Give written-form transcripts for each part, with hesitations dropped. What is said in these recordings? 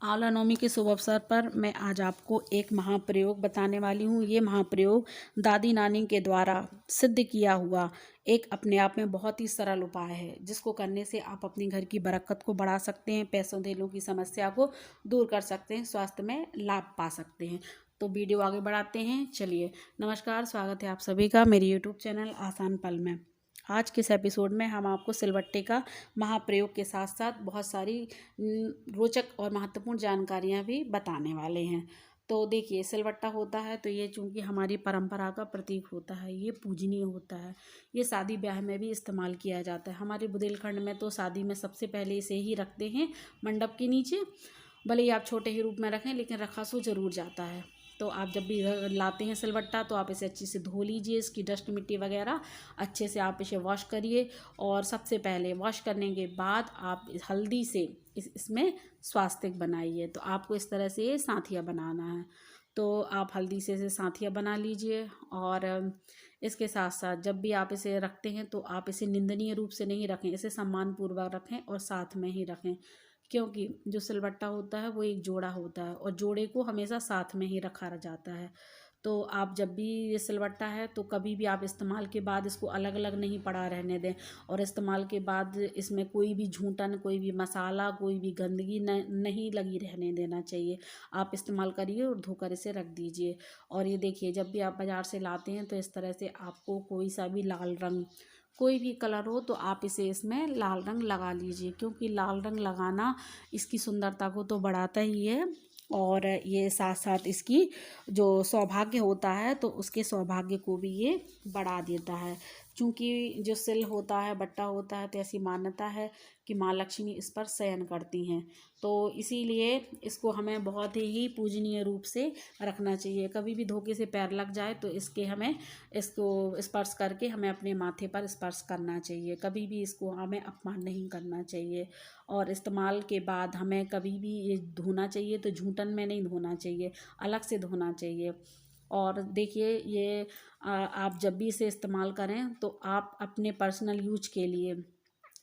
आंवला नवमी के शुभ अवसर पर मैं आज आपको एक महाप्रयोग बताने वाली हूँ। ये महाप्रयोग दादी नानी के द्वारा सिद्ध किया हुआ एक अपने आप में बहुत ही सरल उपाय है, जिसको करने से आप अपने घर की बरकत को बढ़ा सकते हैं, पैसों धैलों की समस्या को दूर कर सकते हैं, स्वास्थ्य में लाभ पा सकते हैं। तो वीडियो आगे बढ़ाते हैं। चलिए, नमस्कार, स्वागत है आप सभी का मेरे यूट्यूब चैनल आसान पल में। आज के इस एपिसोड में हम आपको सिलबट्टे का महाप्रयोग के साथ साथ बहुत सारी रोचक और महत्वपूर्ण जानकारियां भी बताने वाले हैं। तो देखिए, सिलबट्टा होता है तो ये चूँकि हमारी परंपरा का प्रतीक होता है, ये पूजनीय होता है। ये शादी ब्याह में भी इस्तेमाल किया जाता है। हमारे बुंदेलखंड में तो शादी में सबसे पहले इसे ही रखते हैं मंडप के नीचे। भले ही आप छोटे ही रूप में रखें, लेकिन रखा सो ज़रूर जाता है। तो आप जब भी लाते हैं सिलबट्टा तो आप इसे अच्छे से धो लीजिए, इसकी डस्ट मिट्टी वगैरह अच्छे से आप इसे वॉश करिए। और सबसे पहले वॉश करने के बाद आप हल्दी से इसमें स्वास्तिक बनाइए। तो आपको इस तरह से साथिया बनाना है। तो आप हल्दी से इसे साथिया बना लीजिए। और इसके साथ साथ जब भी आप इसे रखते हैं तो आप इसे निंदनीय रूप से नहीं रखें, इसे सम्मानपूर्वक रखें और साथ में ही रखें, क्योंकि जो सिलबट्टा होता है वो एक जोड़ा होता है और जोड़े को हमेशा साथ में ही रखा जाता है। तो आप जब भी ये सिलबट्टा है तो कभी भी आप इस्तेमाल के बाद इसको अलग अलग नहीं पड़ा रहने दें। और इस्तेमाल के बाद इसमें कोई भी झूठन, कोई भी मसाला, कोई भी गंदगी नहीं लगी रहने देना चाहिए। आप इस्तेमाल करिए और धोकर इसे रख दीजिए। और ये देखिए, जब भी आप बाज़ार से लाते हैं तो इस तरह से आपको कोई सा भी लाल रंग, कोई भी कलर हो तो आप इसे इसमें लाल रंग लगा लीजिए, क्योंकि लाल रंग लगाना इसकी सुंदरता को तो बढ़ाता ही है और ये साथ साथ इसकी जो सौभाग्य होता है तो उसके सौभाग्य को भी ये बढ़ा देता है। क्योंकि जो सिल होता है, बट्टा होता है, तो ऐसी मान्यता है कि माँ लक्ष्मी इस पर शयन करती हैं। तो इसीलिए इसको हमें बहुत ही पूजनीय रूप से रखना चाहिए। कभी भी धोखे से पैर लग जाए तो इसको स्पर्श करके हमें अपने माथे पर स्पर्श करना चाहिए। कभी भी इसको हमें अपमान नहीं करना चाहिए। और इस्तेमाल के बाद हमें कभी भी ये धोना चाहिए तो झूठन में नहीं धोना चाहिए, अलग से धोना चाहिए। और देखिए, ये आप जब भी इसे इस्तेमाल करें तो आप अपने पर्सनल यूज के लिए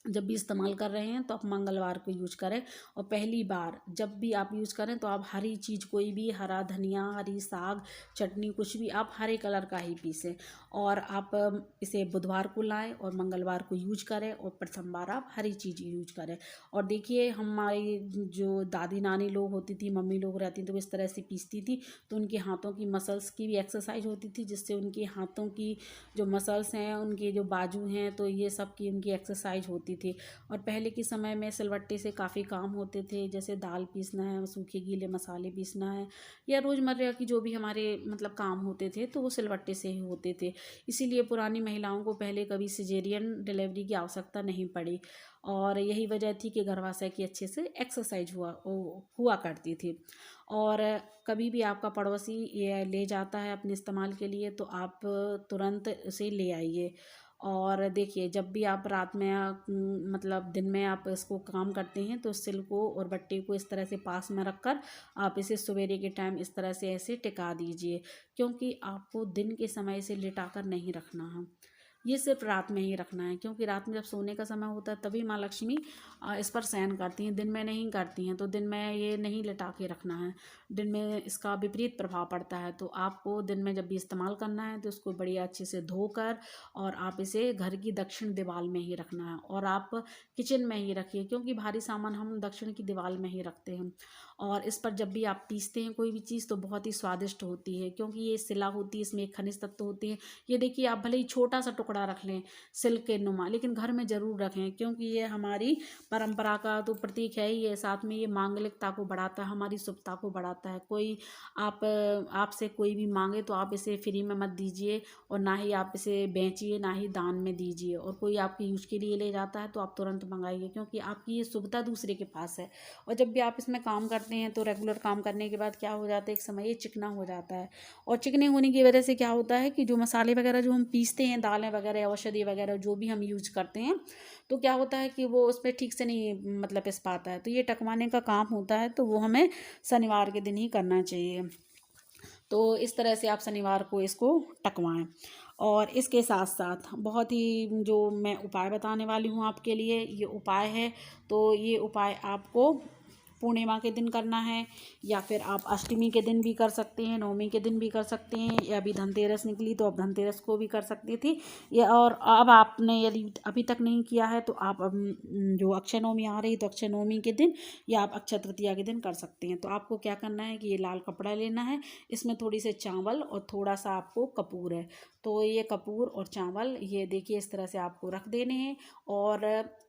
जब भी इस्तेमाल कर रहे हैं तो आप मंगलवार को यूज करें। और पहली बार जब भी आप यूज़ करें तो आप हरी चीज़, कोई भी हरा धनिया, हरी साग, चटनी, कुछ भी आप हरे कलर का ही पीसें। और आप इसे बुधवार को लाएं और मंगलवार को यूज करें और प्रथम बार आप हरी चीज़ यूज करें। और देखिए, हमारी जो दादी नानी लोग होती थी, मम्मी लोग रहती तो इस तरह से पीसती थी तो उनके हाथों की मसल्स की भी एक्सरसाइज होती थी, जिससे उनके हाथों की जो मसल्स हैं, उनके जो बाजू हैं, तो ये सब की उनकी एक्सरसाइज होती थी। और पहले के समय में सिलबट्टे से काफ़ी काम होते थे, जैसे दाल पीसना है, सूखे गीले मसाले पीसना है, या रोज़मर्रा की जो भी हमारे मतलब काम होते थे तो वो सिलबट्टे से ही होते थे। इसीलिए पुरानी महिलाओं को पहले कभी सिजेरियन डिलीवरी की आवश्यकता नहीं पड़ी। और यही वजह थी कि गर्भाशय की अच्छे से एक्सरसाइज हुआ करती थी। और कभी भी आपका पड़ोसी ये ले जाता है अपने इस्तेमाल के लिए तो आप तुरंत उसे ले आइए। और देखिए, जब भी आप रात में मतलब दिन में आप इसको काम करते हैं तो सिल को और बट्टे को इस तरह से पास में रखकर आप इसे सवेरे के टाइम इस तरह से ऐसे टिका दीजिए, क्योंकि आपको दिन के समय इसे लिटाकर नहीं रखना है। ये सिर्फ रात में ही रखना है, क्योंकि रात में जब सोने का समय होता है तभी माँ लक्ष्मी इस पर शयन करती हैं, दिन में नहीं करती हैं। तो दिन में ये नहीं लिटा के रखना है, दिन में इसका विपरीत प्रभाव पड़ता है। तो आपको दिन में जब भी इस्तेमाल करना है तो इसको बढ़िया अच्छे से धोकर और आप इसे घर की दक्षिण दीवार में ही रखना है। और आप किचन में ही रखिए, क्योंकि भारी सामान हम दक्षिण की दीवार में ही रखते हैं। और इस पर जब भी आप पीसते हैं कोई भी चीज़ तो बहुत ही स्वादिष्ट होती है, क्योंकि ये सिला होती है, इसमें एक खनिज तत्व होते हैं। ये देखिए, आप भले ही छोटा सा टुकड़ा रख लें सिल्क के नुमा, लेकिन घर में ज़रूर रखें, क्योंकि ये हमारी परंपरा का तो प्रतीक है ही है। साथ में ये मांगलिकता को बढ़ाता है, हमारी शुभता को बढ़ाता है। कोई आपसे कोई भी मांगे तो आप इसे फ्री में मत दीजिए, और ना ही आप इसे बेचिए, ना ही दान में दीजिए। और कोई आपके यूज के लिए ले जाता है तो आप तुरंत मंगाइए, क्योंकि आपकी ये शुभता दूसरे के पास है। और जब भी आप इसमें काम करते हैं तो रेगुलर काम करने के बाद क्या हो जाता है, एक समय ये चिकना हो जाता है। और चिकने होने की वजह से क्या होता है कि जो मसाले वगैरह जो हम पीसते हैं, दालें वगैरह, औषधि वगैरह जो भी हम यूज करते हैं, तो क्या होता है कि वो उसमें ठीक से नहीं मतलब पिस पाता है। तो ये टकवाने का काम होता है, तो वो हमें शनिवार के दिन ही करना चाहिए। तो इस तरह से आप शनिवार को इसको टकवाएं। और इसके साथ साथ बहुत ही जो मैं उपाय बताने वाली हूँ आपके लिए, ये उपाय है, तो ये उपाय आपको पूर्णिमा के दिन करना है, या फिर आप अष्टमी के दिन भी कर सकते हैं, नवमी के दिन भी कर सकते हैं, या अभी धनतेरस निकली तो आप धनतेरस को भी कर सकती थी। या और अब आपने यदि अभी तक नहीं किया है तो आप अब जो अक्षय नवमी आ रही तो अक्षय नवमी के दिन या आप अक्षय तृतीया के दिन कर सकते हैं। तो आपको क्या करना है कि ये लाल कपड़ा लेना है, इसमें थोड़ी से चावल और थोड़ा सा आपको कपूर है, तो ये कपूर और चावल ये देखिए इस तरह से आपको रख देने हैं। और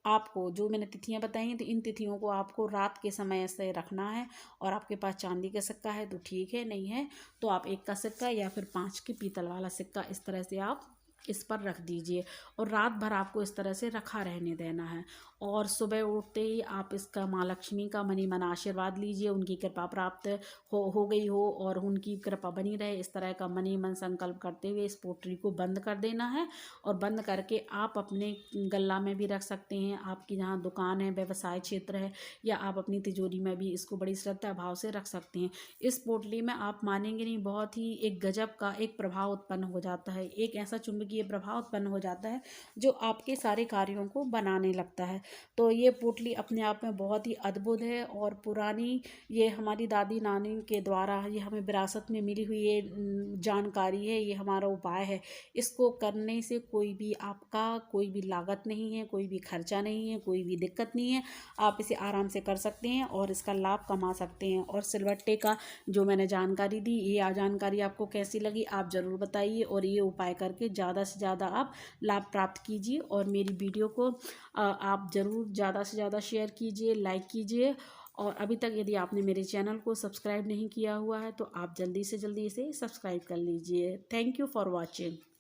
आपको जो मैंने तिथियां बताई हैं तो इन तिथियों को आपको रात के समय से रखना है। और आपके पास चांदी का सिक्का है तो ठीक है, नहीं है तो आप 1 का सिक्का या फिर 5 की पीतल वाला सिक्का इस तरह से आप इस पर रख दीजिए, और रात भर आपको इस तरह से रखा रहने देना है। और सुबह उठते ही आप इसका माँ लक्ष्मी का मनी मन आशीर्वाद लीजिए, उनकी कृपा प्राप्त हो गई हो और उनकी कृपा बनी रहे, इस तरह का मनी मन संकल्प करते हुए इस पोटली को बंद कर देना है। और बंद करके आप अपने गल्ला में भी रख सकते हैं, आपकी जहाँ दुकान है, व्यवसाय क्षेत्र है, या आप अपनी तिजोरी में भी इसको बड़ी श्रद्धा भाव से रख सकते हैं। इस पोटली में आप मानेंगे नहीं, बहुत ही एक गजब का एक प्रभाव उत्पन्न हो जाता है, एक ऐसा चुंबकीय प्रभाव उत्पन्न हो जाता है जो आपके सारे कार्यों को बनाने लगता है। तो ये पोटली अपने आप में बहुत ही अद्भुत है और पुरानी, ये हमारी दादी नानी के द्वारा ये हमें विरासत में मिली हुई ये जानकारी है, ये हमारा उपाय है। इसको करने से कोई भी आपका कोई भी लागत नहीं है, कोई भी खर्चा नहीं है, कोई भी दिक्कत नहीं है, आप इसे आराम से कर सकते हैं और इसका लाभ कमा सकते हैं। और सिलवट्टे का जो मैंने जानकारी दी, ये जानकारी आपको कैसी लगी आप ज़रूर बताइए, और ये उपाय करके ज़्यादा से ज़्यादा आप लाभ प्राप्त कीजिए। और मेरी वीडियो को आप ज़रूर ज़्यादा से ज़्यादा शेयर कीजिए, लाइक कीजिए। और अभी तक यदि आपने मेरे चैनल को सब्सक्राइब नहीं किया हुआ है तो आप जल्दी से जल्दी इसे सब्सक्राइब कर लीजिए। Thank you for watching.